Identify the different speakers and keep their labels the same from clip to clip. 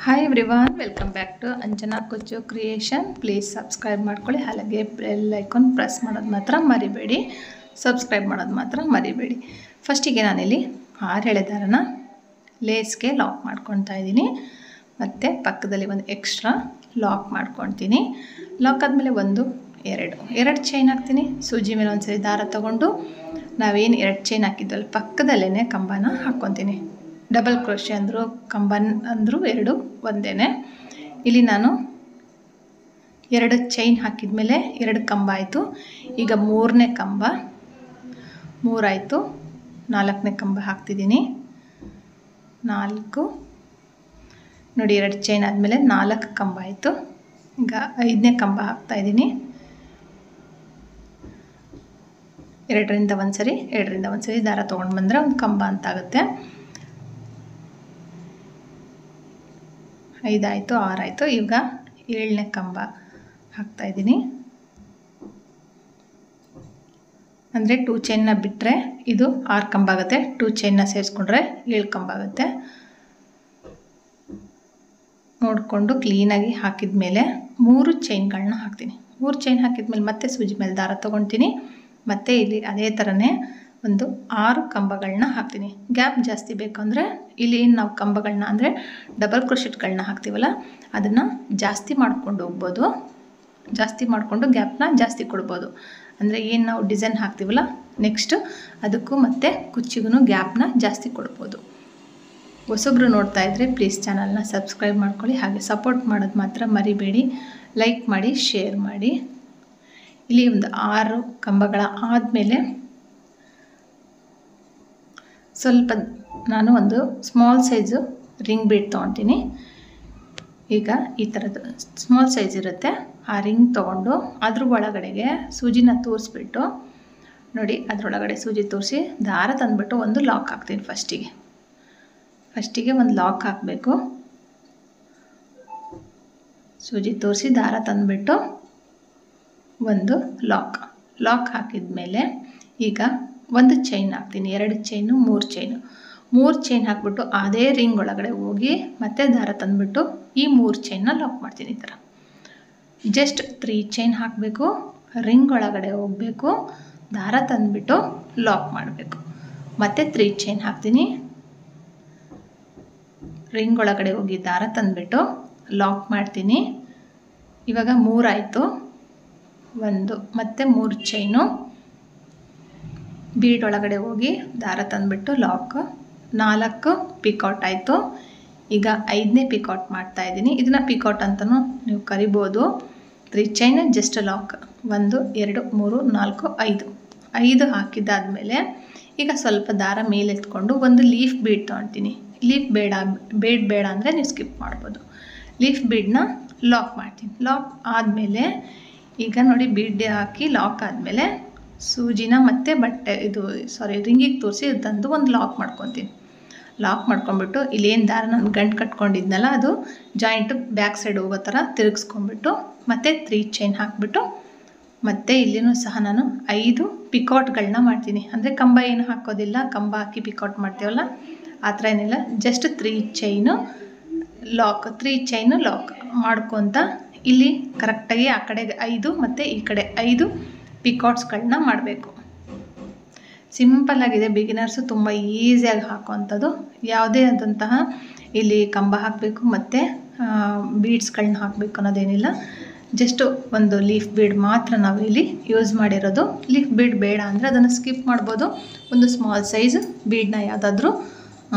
Speaker 1: Hi everyone, welcome back to Anjana Kochu creation. Please subscribe ಮಾಡ್ಕೊಳ್ಳಿ, ಹಾಗೆ bell icon press ಮಾಡೋದು ಮಾತ್ರ ಮರಿಬೇಡಿ. ಸಬ್ಸ್ಕ್ರೈಬ್ ಮಾಡೋದು ಮಾತ್ರ ಮರಿಬೇಡಿ. ಫಸ್ಟಿಗೆ ನಾನಿಲ್ಲಿ 6 ಎಳೆ ದಾರನ ಲೇಸ್ಗೆ ಲಾಕ್ ಮಾಡ್ಕೊತಾ ಇದ್ದೀನಿ. ಮತ್ತು ಪಕ್ಕದಲ್ಲಿ ಒಂದು ಎಕ್ಸ್ಟ್ರಾ ಲಾಕ್ ಮಾಡ್ಕೊತೀನಿ. ಲಾಕ್ ಆದಮೇಲೆ 1 2 ಚೈನ್ ಹಾಕ್ತೀನಿ. ಸೂಜಿ ಮೇಲೆ ಒಂದ್ಸರಿ ದಾರ ತೊಗೊಂಡು ನಾವೇನು 2 ಚೈನ್ ಹಾಕಿದ್ವಲ್ಲ ಪಕ್ಕದಲ್ಲೇ ಕಂಬನ ಹಾಕ್ಕೊತೀನಿ. ಡಬಲ್ ಕ್ರೋಶೆ ಅಂದರು ಕಂಬನ್ ಅಂದರು 2 ಒಂದೇ. ಇಲ್ಲಿ ನಾನು 2 ಚೈನ್ ಹಾಕಿದ ಮೇಲೆ 2 ಕಂಬ ಆಯಿತು. ಈಗ 3ನೇ ಕಂಬ 3 ಆಯಿತು. 4ನೇ ಕಂಬ ಹಾಕ್ತಿದ್ದೀನಿ. 4 ನೋಡಿ, 2 ಚೈನ್ ಆದಮೇಲೆ 4 ಕಂಬ ಆಯಿತು. ಈಗ 5ನೇ ಕಂಬ ಹಾಕ್ತಾಯಿದ್ದೀನಿ. 2ರಿಂದ ಒಂದ್ಸರಿ 2ರಿಂದ ಒಂದ್ಸರಿ ದಾರ ತೊಗೊಂಡು ಬಂದರೆ ಒಂದು ಕಂಬ ಅಂತಾಗುತ್ತೆ. 5 ಆಯಿತು, 6 ಆಯಿತು. ಈಗ 7ನೇ ಕಂಬ ಹಾಕ್ತಾಯಿದ್ದೀನಿ. ಅಂದರೆ 2 ಚೈನ್ನ ಬಿಟ್ಟರೆ ಇದು 6 ಕಂಬ ಆಗುತ್ತೆ. 2 ಚೈನ್ನ ಸೇರಿಸ್ಕೊಂಡ್ರೆ 7 ಕಂಬ ಆಗುತ್ತೆ. ನೋಡಿಕೊಂಡು ಕ್ಲೀನಾಗಿ ಹಾಕಿದ ಮೇಲೆ 3 ಚೈನ್ಗಳನ್ನ ಹಾಕ್ತೀನಿ. 3 ಚೈನ್ ಹಾಕಿದ ಮೇಲೆ ಮತ್ತೆ ಸೂಜಿ ಮೇಲೆ ದಾರ ತೊಗೊತೀನಿ. ಮತ್ತು ಇಲ್ಲಿ ಅದೇ ಥರನೇ ಒಂದು 6 ಕಂಬಗಳನ್ನ ಹಾಕ್ತೀನಿ. ಗ್ಯಾಪ್ ಜಾಸ್ತಿ ಬೇಕಂದರೆ ಇಲ್ಲಿ ನಾವು ಕಂಬಗಳನ್ನ ಅಂದರೆ ಡಬಲ್ ಕ್ರೋಶೆಟ್ಗಳನ್ನ ಹಾಕ್ತೀವಲ್ಲ ಅದನ್ನು ಜಾಸ್ತಿ ಮಾಡ್ಕೊಂಡು ಹೋಗ್ಬೋದು. ಜಾಸ್ತಿ ಮಾಡಿಕೊಂಡು ಗ್ಯಾಪ್ನ ಜಾಸ್ತಿ ಕೊಡ್ಬೋದು. ಅಂದರೆ ಏನು ನಾವು ಡಿಸೈನ್ ಹಾಕ್ತೀವಲ್ಲ ನೆಕ್ಸ್ಟು ಅದಕ್ಕೂ ಮತ್ತು ಕುಚ್ಚಿಗೂ ಗ್ಯಾಪ್ನ ಜಾಸ್ತಿ ಕೊಡ್ಬೋದು. ಹೊಸಬ್ರು ನೋಡ್ತಾ ಇದ್ದರೆ ಪ್ಲೀಸ್ ಚಾನಲ್ನ ಸಬ್ಸ್ಕ್ರೈಬ್ ಮಾಡ್ಕೊಳ್ಳಿ, ಹಾಗೆ ಸಪೋರ್ಟ್ ಮಾಡೋದು ಮಾತ್ರ ಮರಿಬೇಡಿ. ಲೈಕ್ ಮಾಡಿ, ಶೇರ್ ಮಾಡಿ. ಇಲ್ಲಿ ಒಂದು 6 ಕಂಬಗಳ ಆದಮೇಲೆ ಸ್ವಲ್ಪ ನಾನು ಒಂದು ಸ್ಮಾಲ್ ಸೈಜು ರಿಂಗ್ ಬೀಡ್ ತೊಗೊತೀನಿ. ಈಗ ಈ ಥರದ್ದು ಸ್ಮಾಲ್ ಸೈಜ್ ಇರುತ್ತೆ. ಆ ರಿಂಗ್ ತೊಗೊಂಡು ಅದ್ರ ಒಳಗಡೆಗೆ ಸೂಜಿನ ತೂರಿಸ್ಬಿಟ್ಟು ನೋಡಿ, ಅದರೊಳಗಡೆ ಸೂಜಿ ತೂರಿಸಿ ದಾರ ತಂದುಬಿಟ್ಟು ಒಂದು ಲಾಕ್ ಹಾಕ್ತೀನಿ. ಫಸ್ಟಿಗೆ ಒಂದು ಲಾಕ್ ಹಾಕಬೇಕು. ಸೂಜಿ ತೋರಿಸಿ ದಾರ ತಂದುಬಿಟ್ಟು ಒಂದು ಲಾಕ್ ಹಾಕಿದ ಮೇಲೆ ಈಗ 1 ಚೈನ್ ಹಾಕ್ತೀನಿ. 2 ಚೈನು 3 ಚೈನ್ ಹಾಕ್ಬಿಟ್ಟು ಅದೇ ರಿಂಗ್ ಒಳಗಡೆ ಹೋಗಿ ಮತ್ತೆ ದಾರ ತಂದುಬಿಟ್ಟು ಈ 3 ಚೈನ್ನ ಲಾಕ್ ಮಾಡ್ತೀನಿ. ಈ ಥರ ಜಸ್ಟ್ 3 ಚೈನ್ ಹಾಕಬೇಕು, ರಿಂಗ್ ಒಳಗಡೆ ಹೋಗಬೇಕು, ದಾರ ತಂದುಬಿಟ್ಟು ಲಾಕ್ ಮಾಡಬೇಕು. ಮತ್ತೆ 3 ಚೈನ್ ಹಾಕ್ತೀನಿ, ರಿಂಗ್ ಒಳಗಡೆ ಹೋಗಿ ದಾರ ತಂದುಬಿಟ್ಟು ಲಾಕ್ ಮಾಡ್ತೀನಿ. ಇವಾಗ 3 ಆಯಿತು. 1 ಮತ್ತು 3 ಚೈನು, ಬೀಡ್ ಒಳಗಡೆ ಹೋಗಿ ದಾರ ತಂದುಬಿಟ್ಟು ಲಾಕ್. 4 ಪಿಕೌಟ್ ಆಯಿತು. ಈಗ 5ನೇ ಪಿಕೌಟ್ ಮಾಡ್ತಾಯಿದ್ದೀನಿ. ಇದನ್ನು ಪಿಕೌಟ್ ಅಂತಲೂ ನೀವು ಕರಿಬೋದು. 3 ಚೈನ್ ಜಸ್ಟ್ ಲಾಕ್. 1 2 3 4 5 ಹಾಕಿದ್ದಾದಮೇಲೆ ಈಗ ಸ್ವಲ್ಪ ದಾರ ಮೇಲೆತ್ಕೊಂಡು ಒಂದು ಲೀಫ್ ಬೀಡ್ ತೊಗೊಳ್ತೀನಿ. ಲೀಫ್ ಬೇಡ ಅಂದರೆ ನೀವು ಸ್ಕಿಪ್ ಮಾಡ್ಬೋದು. ಲೀಫ್ ಬೀಡನ್ನ ಲಾಕ್ ಮಾಡ್ತೀನಿ. ಲಾಕ್ ಆದಮೇಲೆ ಈಗ ನೋಡಿ, ಬೀಡ್ ಹಾಕಿ ಲಾಕ್ ಆದಮೇಲೆ ಸೂಜಿನ ಮತ್ತು ರಿಂಗಿಗೆ ತೋರಿಸಿ ತಂದು ಒಂದು ಲಾಕ್ ಮಾಡ್ಕೊತೀನಿ. ಲಾಕ್ ಮಾಡ್ಕೊಂಬಿಟ್ಟು ಇಲ್ಲೇನು ದಾರ ನಾನು ಗಂಟು ಕಟ್ಕೊಂಡಿದ್ನಲ್ಲ ಅದು ಜಾಯಿಂಟು ಬ್ಯಾಕ್ ಸೈಡ್ ಹೋಗೋ ಥರ ತಿರುಗಿಸ್ಕೊಂಬಿಟ್ಟು ಮತ್ತೆ 3 ಚೈನ್ ಹಾಕಿಬಿಟ್ಟು ಮತ್ತು ಇಲ್ಲಿನೂ ಸಹ ನಾನು 5 ಪಿಕೌಟ್ಗಳನ್ನ ಮಾಡ್ತೀನಿ. ಅಂದರೆ ಕಂಬ ಏನು ಹಾಕೋದಿಲ್ಲ, ಕಂಬ ಹಾಕಿ ಪಿಕೌಟ್ ಮಾಡ್ತೀವಲ್ಲ ಆ ಥರ ಏನಿಲ್ಲ. ಜಸ್ಟ್ 3 ಚೈನು ಲಾಕ್ ಮಾಡ್ಕೊತ ಇಲ್ಲಿ ಕರೆಕ್ಟಾಗಿ ಆ ಕಡೆಗೆ 5 ಮತ್ತು ಈ ಕಡೆ 5 ಪಿಕೌಟ್ಸ್ಗಳನ್ನ ಮಾಡಬೇಕು. ಸಿಂಪಲ್ಲಾಗಿದೆ, ಬಿಗಿನರ್ಸು ತುಂಬ ಈಸಿಯಾಗಿ ಹಾಕೋವಂಥದ್ದು. ಯಾವುದೇ ಆದಂತಹ ಇಲ್ಲಿ ಕಂಬ ಹಾಕಬೇಕು ಮತ್ತು ಬೀಡ್ಸ್ಗಳನ್ನ ಹಾಕಬೇಕು ಅನ್ನೋದೇನಿಲ್ಲ. ಜಸ್ಟು ಒಂದು ಲೀಫ್ ಬೀಡ್ ಮಾತ್ರ ನಾವು ಇಲ್ಲಿ ಯೂಸ್ ಮಾಡಿರೋದು. ಲೀಫ್ ಬೀಡ್ ಬೇಡ ಅಂದರೆ ಅದನ್ನು ಸ್ಕಿಪ್ ಮಾಡ್ಬೋದು. ಒಂದು ಸ್ಮಾಲ್ ಸೈಜ್ ಬೀಡನ್ನ ಯಾವುದಾದ್ರೂ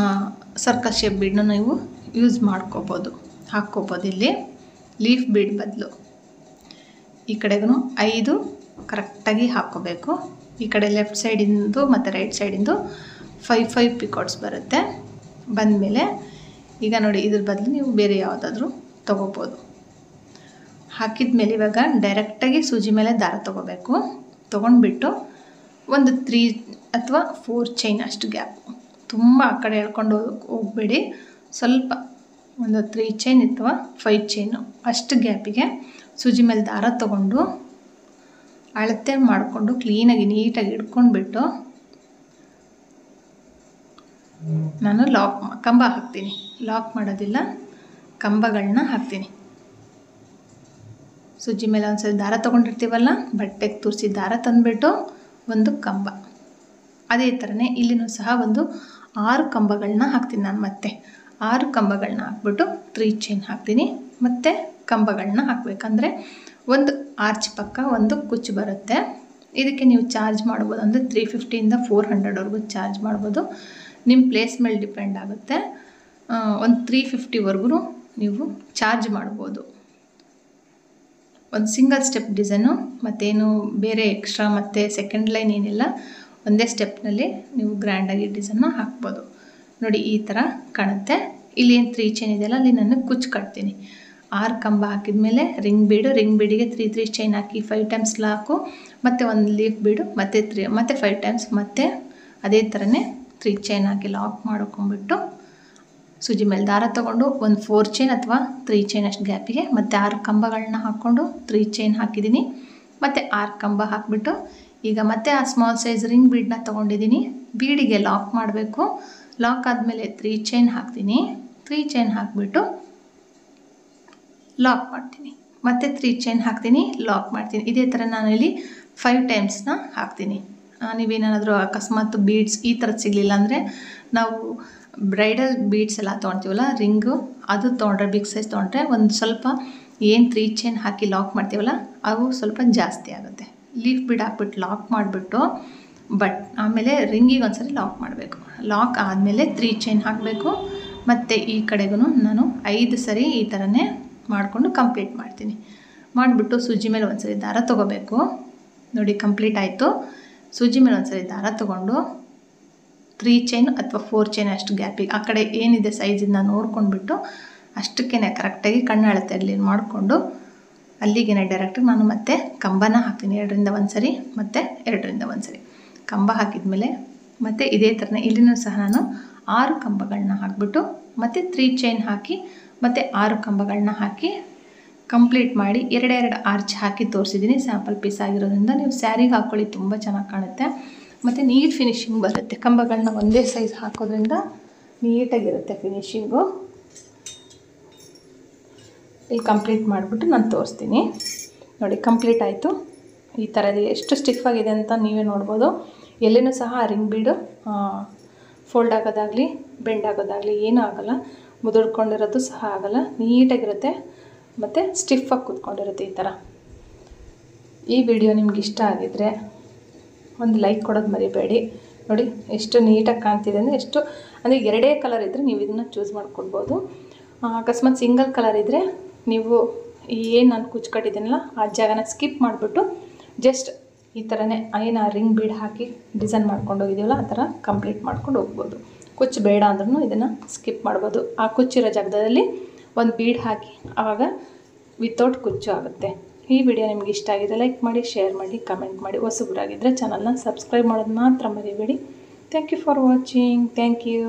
Speaker 1: ಸರ್ಕಲ್ ಶೇಪ್ ಬೀಡನ್ನ ನೀವು ಯೂಸ್ ಹಾಕ್ಕೋಬೋದು. ಇಲ್ಲಿ ಲೀಫ್ ಬೀಡ್ ಬದಲು ಈ ಕಡೆಗೂ 5 ಕರೆಕ್ಟಾಗಿ ಹಾಕ್ಕೋಬೇಕು. ಈ ಕಡೆ ಲೆಫ್ಟ್ ಸೈಡಿಂದು ಮತ್ತು ರೈಟ್ ಸೈಡಿಂದು 5 ಪಿಕೌಟ್ಸ್ ಬರುತ್ತೆ. ಬಂದಮೇಲೆ ಈಗ ನೋಡಿ, ಇದ್ರ ಬದಲು ನೀವು ಬೇರೆ ಯಾವುದಾದ್ರೂ ತೊಗೋಬೋದು. ಹಾಕಿದ ಮೇಲೆ ಇವಾಗ ಡೈರೆಕ್ಟಾಗಿ ಸೂಜಿ ಮೇಲೆ ದಾರ ತೊಗೋಬೇಕು. ತೊಗೊಂಡ್ಬಿಟ್ಟು ಒಂದು 3 ಅಥವಾ 4 ಚೈನ್ ಅಷ್ಟು ಗ್ಯಾಪ್, ತುಂಬ ಆ ಕಡೆ ಎಳ್ಕೊಂಡು ಹೋಗಬೇಡಿ. ಸ್ವಲ್ಪ ಒಂದು 3 ಚೈನ್ ಅಥವಾ 5 ಚೈನು ಅಷ್ಟು ಗ್ಯಾಪಿಗೆ ಸೂಜಿ ಮೇಲೆ ದಾರ ತೊಗೊಂಡು ಅಳತೆ ಮಾಡಿಕೊಂಡು ಕ್ಲೀನಾಗಿ ನೀಟಾಗಿ ಹಿಡ್ಕೊಂಡ್ಬಿಟ್ಟು ನಾನು ಕಂಬ ಹಾಕ್ತೀನಿ. ಲಾಕ್ ಮಾಡೋದಿಲ್ಲ, ಕಂಬಗಳನ್ನ ಹಾಕ್ತೀನಿ. ಸೂಜಿ ಮೇಲೆ ಒಂದ್ಸರಿ ದಾರ ತೊಗೊಂಡಿರ್ತೀವಲ್ಲ, ಬಟ್ಟೆಗೆ ತುರಿಸಿ ದಾರ ತಂದುಬಿಟ್ಟು ಒಂದು ಕಂಬ. ಅದೇ ಥರನೇ ಇಲ್ಲಿನೂ ಸಹ ಒಂದು 6 ಕಂಬಗಳನ್ನ ಹಾಕ್ತೀನಿ ನಾನು. ಮತ್ತೆ 6 ಕಂಬಗಳನ್ನ ಹಾಕ್ಬಿಟ್ಟು 3 ಚೈನ್ ಹಾಕ್ತೀನಿ. ಮತ್ತು ಕಂಬಗಳನ್ನ ಹಾಕಬೇಕಂದ್ರೆ ಒಂದು ಆರ್ಚ್ ಪಕ್ಕ ಒಂದು ಕುಚ್ಚು ಬರುತ್ತೆ. ಇದಕ್ಕೆ ನೀವು ಚಾರ್ಜ್ ಮಾಡ್ಬೋದು, ಅಂದರೆ 350ಇಂದ 400ವರೆಗೂ ಚಾರ್ಜ್ ಮಾಡ್ಬೋದು. ನಿಮ್ಮ ಪ್ಲೇಸ್ ಮೇಲೆ ಡಿಪೆಂಡ್ ಆಗುತ್ತೆ. ಒಂದು 350ವರೆಗೂ ನೀವು ಚಾರ್ಜ್ ಮಾಡ್ಬೋದು. ಒಂದು ಸಿಂಗಲ್ ಸ್ಟೆಪ್ ಡಿಸೈನು, ಮತ್ತೇನು ಬೇರೆ ಎಕ್ಸ್ಟ್ರಾ ಮತ್ತು ಸೆಕೆಂಡ್ ಲೈನ್ ಏನಿಲ್ಲ, ಒಂದೇ ಸ್ಟೆಪ್ನಲ್ಲಿ ನೀವು ಗ್ರ್ಯಾಂಡಾಗಿ ಡಿಸೈನ್ನ ಹಾಕ್ಬೋದು. ನೋಡಿ ಈ ಥರ ಕಾಣುತ್ತೆ. ಇಲ್ಲಿ ಏನು 3 ಚೈನ್ ಇದೆಯಲ್ಲ, ಅಲ್ಲಿ ನಾನು ಕುಚ್ಚು ಕಟ್ತೀನಿ. 6 ಕಂಬ ಹಾಕಿದ ಮೇಲೆ ರಿಂಗ್ ಬೀಡಿಗೆ 3 ಚೈನ್ ಹಾಕಿ 5 ಟೈಮ್ಸ್ ಲಾಕು, ಮತ್ತು ಒಂದು ಲೀಫ್ ಬೀಡು, ಮತ್ತು 5 ಟೈಮ್ಸ್, ಮತ್ತು ಅದೇ ಥರನೇ 3 ಚೈನ್ ಹಾಕಿ ಲಾಕ್ ಮಾಡ್ಕೊಂಬಿಟ್ಟು ಸೂಜಿ ಮೇಲೆ ದಾರ ತೊಗೊಂಡು ಒಂದು 4 ಚೈನ್ ಅಥವಾ 3 ಚೈನ್ ಅಷ್ಟು ಗ್ಯಾಪಿಗೆ ಮತ್ತು 6 ಕಂಬಗಳನ್ನ ಹಾಕ್ಕೊಂಡು 3 ಚೈನ್ ಹಾಕಿದ್ದೀನಿ. ಮತ್ತು 6 ಕಂಬ ಹಾಕಿಬಿಟ್ಟು ಈಗ ಮತ್ತೆ ಆ ಸ್ಮಾಲ್ ಸೈಜ್ ರಿಂಗ್ ಬೀಡನ್ನ ತೊಗೊಂಡಿದ್ದೀನಿ. ಬೀಡಿಗೆ ಲಾಕ್ ಮಾಡಬೇಕು. ಲಾಕ್ ಆದಮೇಲೆ 3 ಚೈನ್ ಹಾಕ್ತೀನಿ. 3 ಚೈನ್ ಹಾಕಿಬಿಟ್ಟು ಲಾಕ್ ಮಾಡ್ತೀನಿ. ಮತ್ತು 3 ಚೈನ್ ಹಾಕ್ತೀನಿ, ಲಾಕ್ ಮಾಡ್ತೀನಿ. ಇದೇ ಥರ ನಾನು ಇಲ್ಲಿ 5 ಟೈಮ್ಸ್ನ ಹಾಕ್ತೀನಿ. ನೀವೇನಾದರೂ ಅಕಸ್ಮಾತ್ ಬೀಡ್ಸ್ ಈ ಥರದ್ದು ಸಿಗಲಿಲ್ಲ ಅಂದರೆ, ನಾವು ಬ್ರೈಡಲ್ ಬೀಡ್ಸ್ ಎಲ್ಲ ತೊಗೊಳ್ತೀವಲ್ಲ, ರಿಂಗು, ಅದು ತೊಗೊಂಡ್ರೆ ಬಿಗ್ ಸೈಜ್ ತೊಗೊಂಡ್ರೆ ಒಂದು ಸ್ವಲ್ಪ ಏನು 3 ಚೈನ್ ಹಾಕಿ ಲಾಕ್ ಮಾಡ್ತೀವಲ್ಲ, ಅವು ಸ್ವಲ್ಪ ಜಾಸ್ತಿ ಆಗುತ್ತೆ. ಲೀಫ್ ಬೀಡ್ ಹಾಕ್ಬಿಟ್ಟು ಲಾಕ್ ಮಾಡಿಬಿಟ್ಟು ಆಮೇಲೆ ರಿಂಗಿಗೆ ಒಂದ್ಸರಿ ಲಾಕ್ ಮಾಡಬೇಕು. ಲಾಕ್ ಆದಮೇಲೆ 3 ಚೈನ್ ಹಾಕಬೇಕು. ಮತ್ತು ಈ ಕಡೆಗೂ ನಾನು 5 ಸರಿ ಈ ಥರನೇ ಮಾಡಿಕೊಂಡು ಕಂಪ್ಲೀಟ್ ಮಾಡ್ತೀನಿ. ಮಾಡಿಬಿಟ್ಟು ಸೂಜಿ ಮೇಲೆ ಒಂದ್ಸರಿ ದಾರ ತೊಗೋಬೇಕು. ನೋಡಿ ಕಂಪ್ಲೀಟ್ ಆಯಿತು. ಸೂಜಿ ಮೇಲೆ ಒಂದ್ಸರಿ ದಾರ ತೊಗೊಂಡು 3 ಚೈನ್ ಅಥವಾ 4 ಚೈನ್ ಅಷ್ಟು ಗ್ಯಾಪಿಗೆ ಆ ಕಡೆ ಏನಿದೆ ಸೈಜಿಂದ ನೋಡ್ಕೊಂಡ್ಬಿಟ್ಟು ಅಷ್ಟಕ್ಕೇ ಕರೆಕ್ಟಾಗಿ ಕಣ್ಣು ಅಳತೆ ಅಲ್ಲಿ ಮಾಡಿಕೊಂಡು ಅಲ್ಲಿಗೆ ಡೈರೆಕ್ಟಾಗಿ ನಾನು ಮತ್ತೆ ಕಂಬನ ಹಾಕ್ತೀನಿ. 2ರಿಂದ 1 ಸರಿ ಮತ್ತು 2ರಿಂದ 1 ಸರಿ ಕಂಬ ಹಾಕಿದ್ಮೇಲೆ ಮತ್ತು ಇದೇ ಥರನೇ ಇಲ್ಲಿನೂ ಸಹ ನಾನು 6 ಕಂಬಗಳನ್ನ ಹಾಕಿಬಿಟ್ಟು ಮತ್ತು 3 ಚೈನ್ ಹಾಕಿ ಮತ್ತು 6 ಕಂಬಗಳನ್ನ ಹಾಕಿ ಕಂಪ್ಲೀಟ್ ಮಾಡಿ 2 ಆರ್ಚ್ ಹಾಕಿ ತೋರಿಸಿದ್ದೀನಿ. ಸ್ಯಾಂಪಲ್ ಪೀಸ್ ಆಗಿರೋದ್ರಿಂದ ನೀವು ಸ್ಯಾರಿಗೆ ಹಾಕ್ಕೊಳ್ಳಿ, ತುಂಬ ಚೆನ್ನಾಗಿ ಕಾಣುತ್ತೆ. ಮತ್ತು ನೀಟ್ ಫಿನಿಶಿಂಗ್ ಬರುತ್ತೆ. ಕಂಬಗಳನ್ನ ಒಂದೇ ಸೈಜ್ ಹಾಕೋದ್ರಿಂದ ನೀಟಾಗಿರುತ್ತೆ ಫಿನಿಶಿಂಗು. ಇಲ್ಲಿ ಕಂಪ್ಲೀಟ್ ಮಾಡಿಬಿಟ್ಟು ನಾನು ತೋರಿಸ್ತೀನಿ. ನೋಡಿ ಕಂಪ್ಲೀಟ್ ಆಯಿತು. ಈ ಥರದ್ದು ಎಷ್ಟು ಸ್ಟಿಫ್ ಆಗಿದೆ ಅಂತ ನೀವೇ ನೋಡ್ಬೋದು. ಎಲ್ಲಿನೂ ಸಹ ರಿಂಗ್ ಬೀಡು ಫೋಲ್ಡ್ ಆಗೋದಾಗಲಿ ಬೆಂಡ್ ಆಗೋದಾಗಲಿ ಏನೂ ಆಗೋಲ್ಲ. ಮುದುಡ್ಕೊಂಡಿರೋದು ಸಹ ಆಗೋಲ್ಲ, ನೀಟಾಗಿರುತ್ತೆ ಮತ್ತು ಸ್ಟಿಫಾಗಿ ಕೂತ್ಕೊಂಡಿರುತ್ತೆ ಈ ಥರ. ಈ ವಿಡಿಯೋ ನಿಮ್ಗೆ ಇಷ್ಟ ಆಗಿದರೆ ಒಂದು ಲೈಕ್ ಕೊಡೋದು ಮರಿಬೇಡಿ. ನೋಡಿ ಎಷ್ಟು ನೀಟಾಗಿ ಕಾಣ್ತಿದೆ ಅಂದರೆ, ಎಷ್ಟು ಅಂದರೆ 2 ಕಲರ್ ಇದ್ದರೆ ನೀವು ಇದನ್ನು ಚೂಸ್ ಮಾಡಿಕೊಡ್ಬೋದು. ಅಕಸ್ಮಾತ್ ಸಿಂಗಲ್ ಕಲರ್ ಇದ್ದರೆ ನೀವು ಏನು ನಾನು ಕುಚ್ಚು ಕಟ್ಟಿದ್ದೀನಲ್ಲ ಆ ಜಾಗನ ಸ್ಕಿಪ್ ಮಾಡಿಬಿಟ್ಟು ಜಸ್ಟ್ ಈ ಥರನೇ ಏನು ರಿಂಗ್ ಬೀಡ್ ಹಾಕಿ ಡಿಸೈನ್ ಮಾಡ್ಕೊಂಡು ಹೋಗಿದ್ದೀವಲ್ಲ ಆ ಥರ ಕಂಪ್ಲೀಟ್ ಮಾಡ್ಕೊಂಡು ಹೋಗ್ಬೋದು. ಕುಚ್ಚು ಬೇಡ ಅಂದ್ರೂ ಇದನ್ನು ಸ್ಕಿಪ್ ಮಾಡ್ಬೋದು. ಆ ಕುಚ್ಚಿರೋ ಜಾಗದಲ್ಲಿ ಒಂದು ಬೀಡ್ ಹಾಕಿ ಆವಾಗ ವಿತೌಟ್ ಕುಚ್ಚು ಆಗುತ್ತೆ. ಈ ವಿಡಿಯೋ ನಿಮ್ಗೆ ಇಷ್ಟ ಆಗಿದೆ ಲೈಕ್ ಮಾಡಿ, ಶೇರ್ ಮಾಡಿ, ಕಮೆಂಟ್ ಮಾಡಿ. ಹೊಸಬರಾಗಿದ್ದರೆ ಚಾನಲ್ನ ಸಬ್ಸ್ಕ್ರೈಬ್ ಮಾಡೋದು ಮಾತ್ರ ಮರಿಬೇಡಿ. Thank you for watching. Thank you.